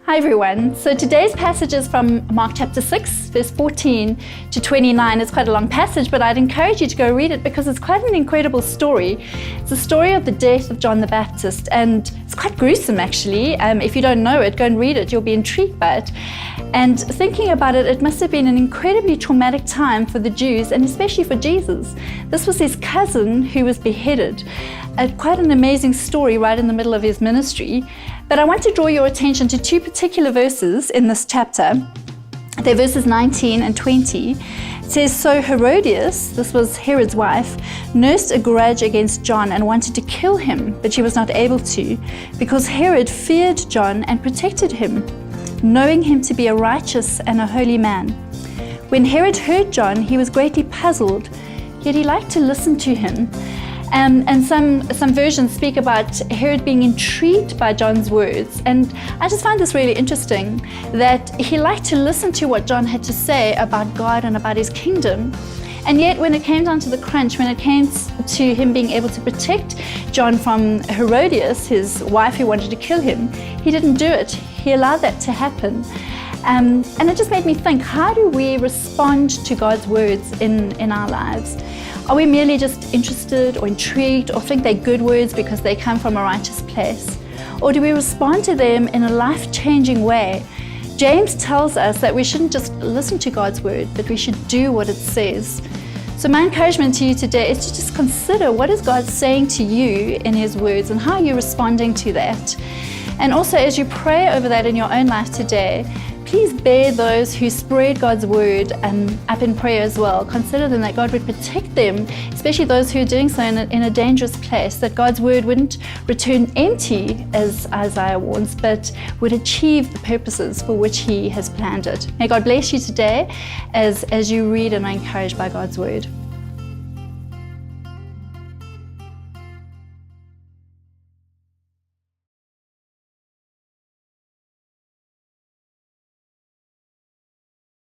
Hi everyone. So today's passage is from Mark chapter 6, verse 14 to 29. It's quite a long passage, but I'd encourage you to go read it because it's quite an incredible story. It's the story of the death of John the Baptist, and it's quite gruesome actually. If you don't know it, go and read it. You'll be intrigued by it. And thinking about it, it must have been an incredibly traumatic time for the Jews, and especially for Jesus. This was his cousin who was beheaded. Quite an amazing story right in the middle of his ministry. But I want to draw your attention to two particular verses in this chapter. They're verses 19 and 20. It says, "So Herodias," this was Herod's wife, "nursed a grudge against John and wanted to kill him, but she was not able to, because Herod feared John and protected him, knowing him to be a righteous and a holy man. When Herod heard John, he was greatly puzzled, yet he liked to listen to him." And some versions speak about Herod being intrigued by John's words. And I just find this really interesting, that he liked to listen to what John had to say about God and about his kingdom. And yet when it came down to the crunch, when it came to him being able to protect John from Herodias, his wife who wanted to kill him, he didn't do it. He allowed that to happen. And it just made me think, how do we respond to God's words in our lives? Are we merely just interested or intrigued or think they're good words because they come from a righteous place? Or do we respond to them in a life-changing way? James tells us that we shouldn't just listen to God's word, but we should do what it says. So my encouragement to you today is to just consider, what is God saying to you in his words, and how are you responding to that? And also, as you pray over that in your own life today, please bear those who spread God's word up in prayer as well. Consider them, that God would protect them, especially those who are doing so in a dangerous place, that God's word wouldn't return empty, as Isaiah warns, but would achieve the purposes for which he has planned it. May God bless you today as you read and are encouraged by God's word.